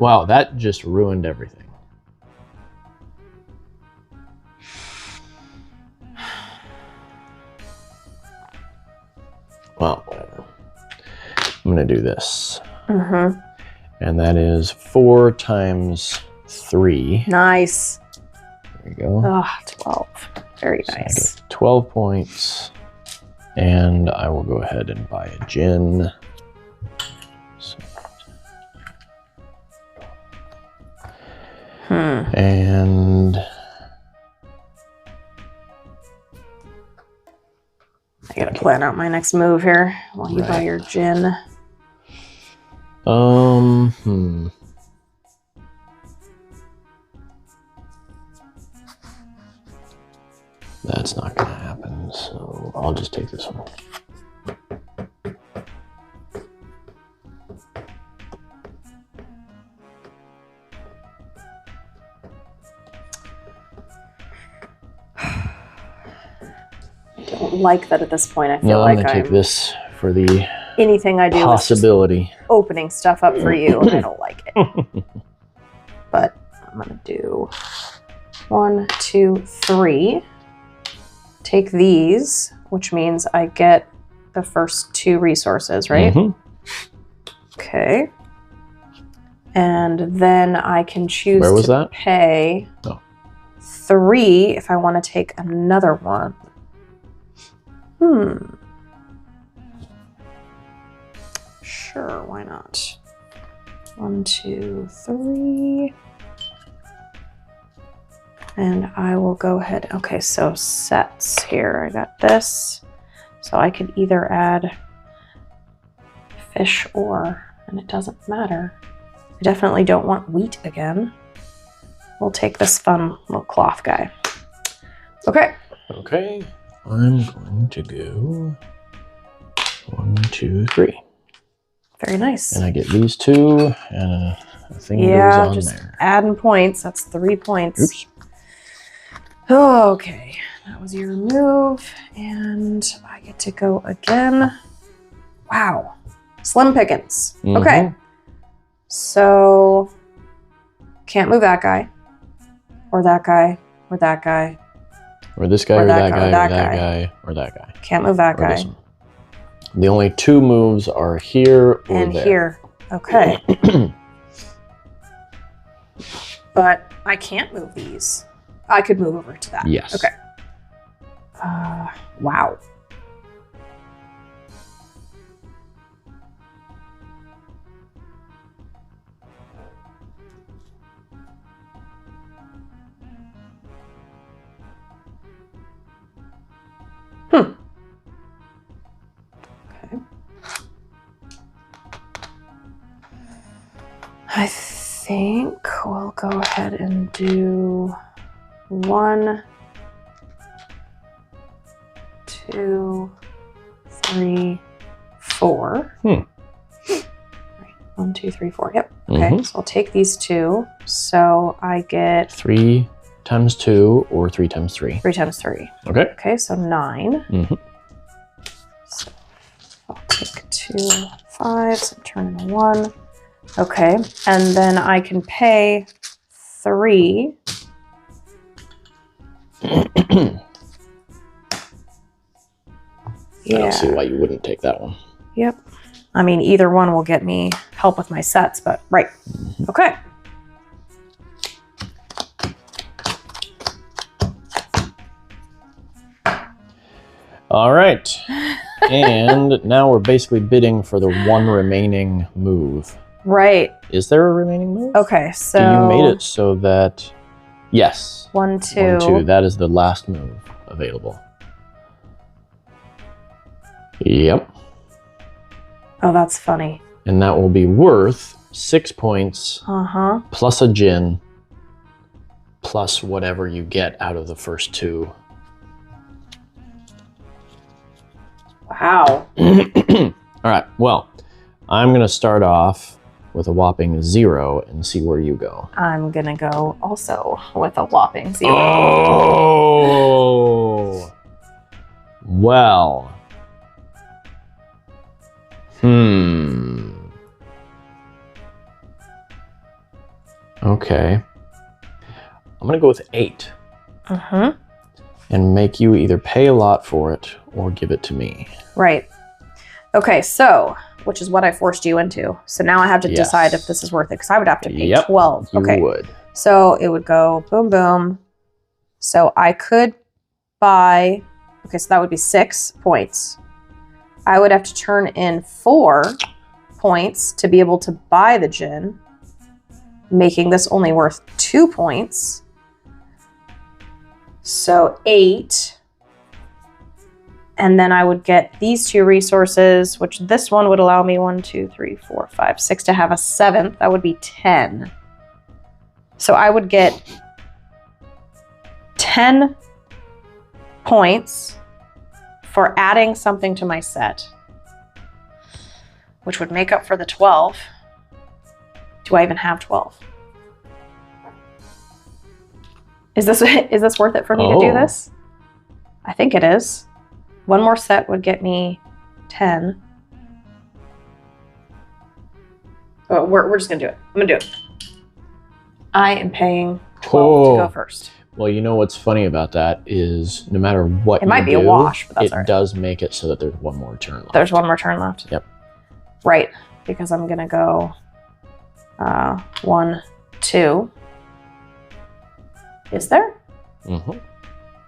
Wow, that just ruined everything. Well, whatever. I'm going to do this. Mm-hmm. And that is 4 times 3. Nice. There you go. Oh, 12. Very So nice. I get 12 points. And I will go ahead and buy a gin. So. And I gotta plan out my next move here while you buy your gin. That's not gonna happen, so I'll just take this one. Don't like that at this point. I feel No, like I'm gonna take this for the anything I do possibility. is just opening stuff up for you, and I don't like it. But I'm gonna do 1, 2, 3. Take these, which means I get the first 2 resources, right? Mm-hmm. Okay. And then I can choose to pay 3 if I want to take another one. Sure, why not? 1, 2, 3. And I will go ahead. Okay, so sets here. I got this. So I could either add fish and it doesn't matter. I definitely don't want wheat again. We'll take this fun little cloth guy. Okay. Okay, I'm going to go 1, 2, 3. Very nice. And I get these 2, and a thing goes on just there. Adding points. That's 3 points. Oops. Okay, that was your move, and I get to go again. Wow, slim pickings. Okay, so can't move that guy, or that guy, or that guy, or this guy, or that guy, or that guy, or that guy. Can't move that guy. The only 2 moves are here or and there. Here. Okay. But I can't move these. I could move over to that. Yes. Okay. Wow. Okay. I think we'll go ahead and do 1, 2, 3, 4. Right. 1, 2, 3, 4. Yep. Okay. So I'll take these 2. So I get 3 times 2 or 3 times 3. 3 times 3. Okay. Okay. So 9. So I'll take 2 5s and turn into 1. Okay. And then I can pay 3. I don't see why you wouldn't take that one. Yep. I mean, either one will get me help with my sets, but right. Okay. All right. And now we're basically bidding for the 1 remaining move. Right. Is there a remaining move? Okay, so you made it so that, yes. 1, 2. 1, 2. That is the last move available. Yep. Oh, that's funny. And that will be worth 6 points plus a gin plus whatever you get out of the first 2. Wow. All right, well, I'm going to start off with a whopping 0 and see where you go. I'm going to go also with a whopping 0. Oh! Well. Okay. I'm going to go with 8. And make you either pay a lot for it or give it to me. Right. Okay, so, which is what I forced you into. So now I have to decide if this is worth it, because I would have to pay 12. Okay. You would. So it would go boom, boom. So I could buy, okay, so that would be 6 points. I would have to turn in 4 points to be able to buy the gin, making this only worth 2 points. So 8. And then I would get these 2 resources, which this one would allow me 1, 2, 3, 4, 5, 6 to have a 7th. That would be 10. So I would get 10 points for adding something to my set, which would make up for the 12. Do I even have 12? Is this worth it for me to do this? I think it is. One more set would get me 10. Oh, we're just gonna do it. I'm gonna do it. I am paying 12 to go first. Well, you know what's funny about that is no matter what it might be a wash, but that's all right. It does make it so that there's one more turn left. There's one more turn left. Yep. Right, because I'm gonna go 1, 2. Is there?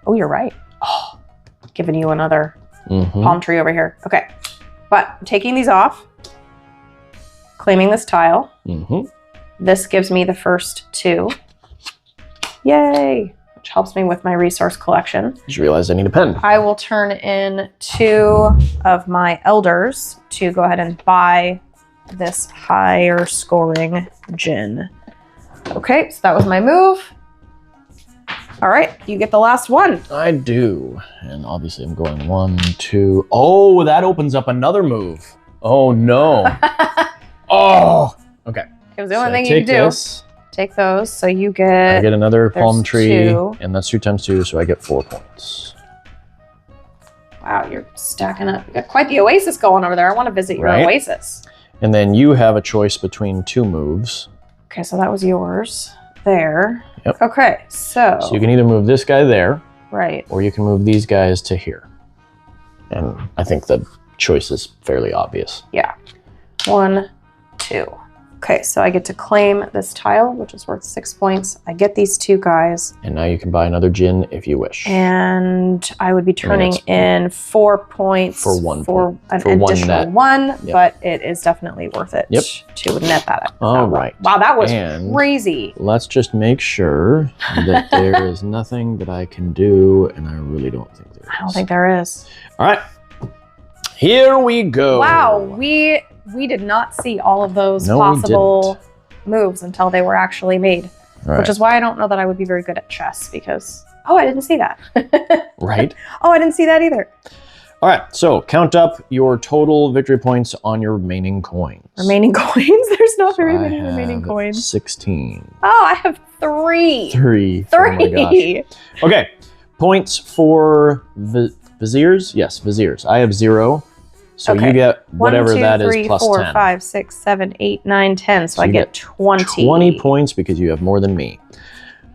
Oh, you're right. Oh, giving you another palm tree over here. Okay, but I'm taking these off, claiming this tile. This gives me the first 2. Yay! Which helps me with my resource collection. Just realized I need a pen. I will turn in 2 of my elders to go ahead and buy this higher scoring gin. Okay, so that was my move. All right, you get the last one. I do. And obviously I'm going 1, 2. Oh, that opens up another move. Oh, no. Oh, okay. It was the only thing you could do. This. Take those, so you get... I get another palm tree, 2. and that's 2 times 2, so I get 4 points. Wow, you're stacking up. You got quite the oasis going over there. I want to visit your oasis. And then you have a choice between 2 moves. Okay, so that was yours. There. Yep. Okay, so you can either move this guy there. Right. Or you can move these guys to here. And I think the choice is fairly obvious. Yeah. 1, 2. Okay, so I get to claim this tile, which is worth 6 points. I get these 2 guys. And now you can buy another gin if you wish. And I would be turning in 4 points for 1 for point. an additional 1, Yep. but it is definitely worth it to net that. All right. Wow, that was and crazy. Let's just make sure that there is nothing that I can do, and I really don't think there is. I don't think there is. All right. Here we go. Wow, we did not see all of those possible moves until they were actually made. Right. Which is why I don't know that I would be very good at chess, because, oh, I didn't see that. Right. Oh, I didn't see that either. All right, so count up your total victory points on your remaining coins. Remaining coins? There's not very many remaining coins. 16. Oh, I have 3. 3. 3. Oh my gosh. Okay, points for viziers? Yes, viziers. I have 0. So you get whatever 1, 2, that 3, is plus 4, 10. 5, 6, 7, 8, 9, 10. So I get 20. 20 points because you have more than me.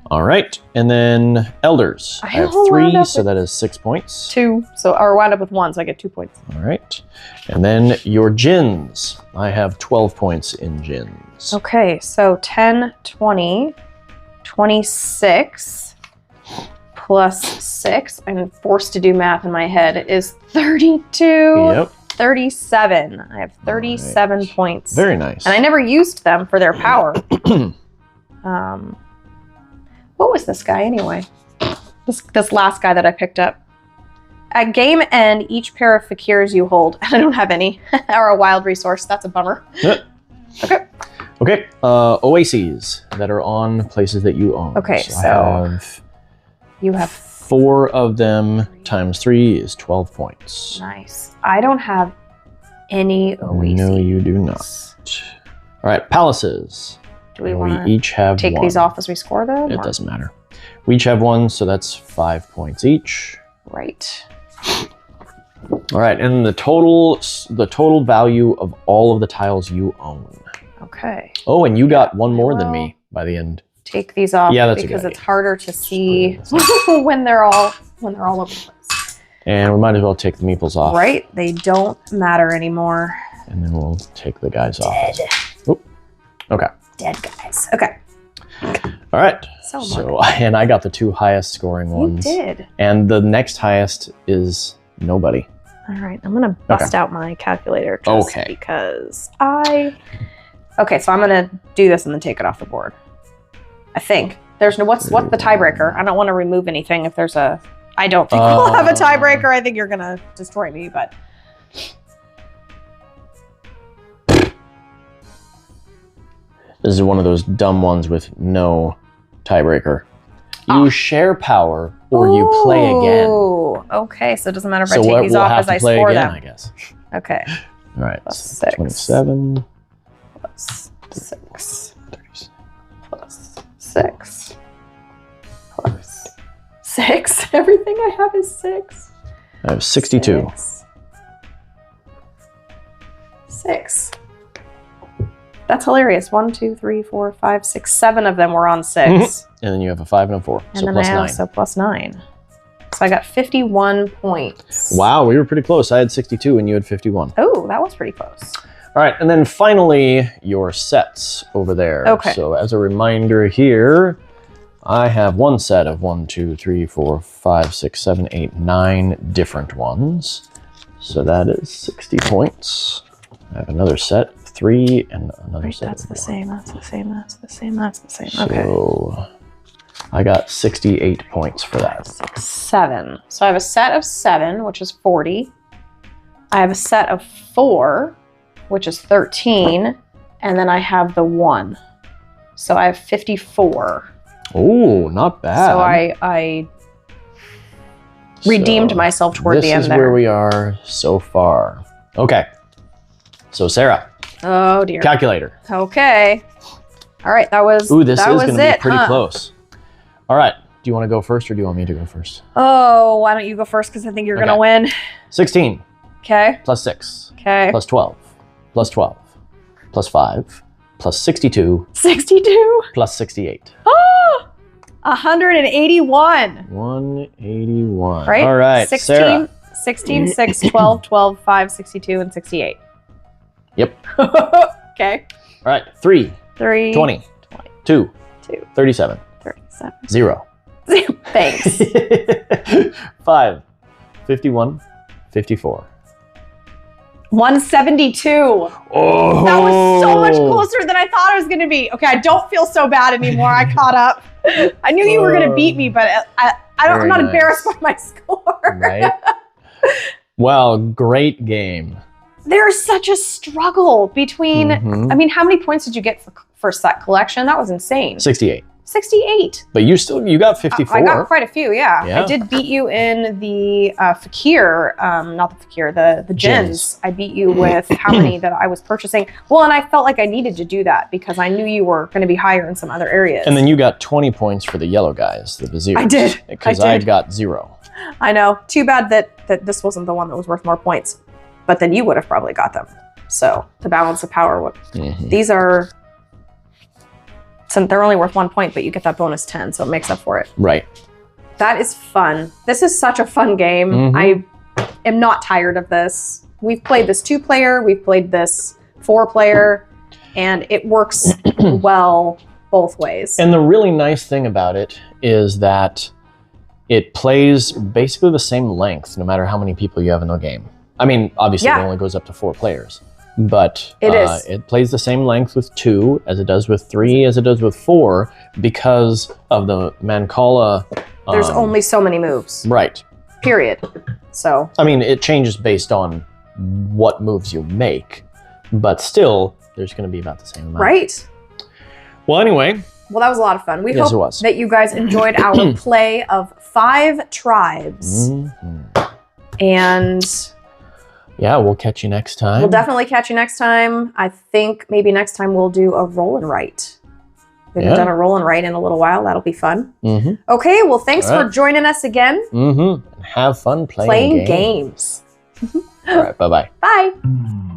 All right, and then elders. I have 3, so that is 6 points. 2, so I wound up with 1, so I get 2 points. All right, and then your gins. I have 12 points in gins. Okay, so 10, 20, 26 plus 6. I'm forced to do math in my head. Is 32. Yep. 37. I have 37 points. Very nice. And I never used them for their power. What was this guy anyway? this last guy that I picked up. At game end, each pair of fakirs you hold, and I don't have any, are a wild resource. That's a bummer. Okay. Okay. Oases that are on places that you own. Okay, so you have 4 of them times 3 is 12 points. Nice. I don't have any oases. No, you do not. All right, palaces. Do we want to each have take these off as we score them? It doesn't matter. We each have 1, so that's 5 points each. Right. All right, and the total value of all of the tiles you own. Okay. Oh, and you got 1 more than me by the end. Take these off because it's harder to see when they're all over the place. And we might as well take the meeples off. Right? They don't matter anymore. And then we'll take the guys off. Oop. Okay. Dead guys. Okay. All right. So and I got the 2 highest scoring ones. You did. And the next highest is nobody. All right. I'm gonna bust out my calculator just because Okay, so I'm gonna do this and then take it off the board. I think there's no what's the tiebreaker? I don't want to remove anything if there's a. I don't think we'll have a tiebreaker. I think you're gonna destroy me, but. This is one of those dumb ones with no tiebreaker. You share power or you play again. Oh, okay. So it doesn't matter if I take these off as I score them. I guess. Okay. All right. Plus 6. 27. Plus 6. Plus 6. Plus 6. Everything I have is 6. I have 62. 6. That's hilarious. 1, 2, 3, 4, 5, 6, 7 of them were on 6. And then you have a 5 and a 4. And so then plus I 9. also plus 9. So I got 51 points. Wow, we were pretty close. I had 62 and you had 51. Oh, that was pretty close. All right, and then finally, your sets over there. Okay. So as a reminder here, I have 1 set of 1, 2, 3, 4, 5, 6, 7, 8, 9 different ones. So that is 60 points. I have another set, 3, and another set. That's the same, that's the same, that's the same, that's the same. So I got 68 points for that. 6, 7. So I have a set of 7, which is 40. I have a set of 4, which is 13. And then I have the 1. So I have 54. Oh, not bad. So I redeemed myself toward the end there. This is where we are so far. Okay. So Sarah. Oh dear. Calculator. Okay. All right, that was Ooh, this is going to be pretty huh? close. All right. Do you want to go first or do you want me to go first? Oh, why don't you go first because I think you're going to win. 16. Okay. Plus 6. Okay. Plus 12. Plus 12. Plus 5. Plus 62. 62. Plus 68. Oh! 181. 181. Right? All right, 16, Sarah. 16, 6, 12, 12, 5, 62, and 68. Yep. Okay. All right. 3. 3. 20. 2. 2. 37. 37. 0. Thanks. 5. 51. 54. 172. Oh! That was so much closer than I thought it was going to be. Okay, I don't feel so bad anymore. I caught up. I knew you were going to beat me, but I'm not embarrassed by my score. Right? Well, great game. There's such a struggle between, I mean, how many points did you get for set collection? That was insane. 68. 68. But you got 54. I got quite a few, yeah. I did beat you in the fakir, not the fakir, the gens. I beat you with how many that I was purchasing. Well, and I felt like I needed to do that because I knew you were going to be higher in some other areas. And then you got 20 points for the yellow guys, the viziers. I did. Because I got 0. I know. Too bad that this wasn't the one that was worth more points. But then you would have probably got them. So the balance of power, these are, so they're only worth 1 point, but you get that bonus 10, so it makes up for it. Right. That is fun. This is such a fun game. I am not tired of this. We've played this 2-player, we've played this 4-player, and it works well both ways. And the really nice thing about it is that it plays basically the same length no matter how many people you have in the game. I mean, obviously it only goes up to 4 players, but it plays the same length with 2 as it does with 3, as it does with 4, because of the Mancala there's only so many moves. Right. Period. So. I mean, it changes based on what moves you make, but still, there's going to be about the same amount. Right. Well, anyway. Well, that was a lot of fun. We Yes, it hope was. that you guys enjoyed our play of 5 tribes. And yeah, we'll catch you next time. we'll definitely catch you next time. I think maybe next time we'll do a roll and write. We haven't done a roll and write in a little while. That'll be fun. Okay, well, thanks for joining us again. Have fun playing games. All right, bye-bye. Bye.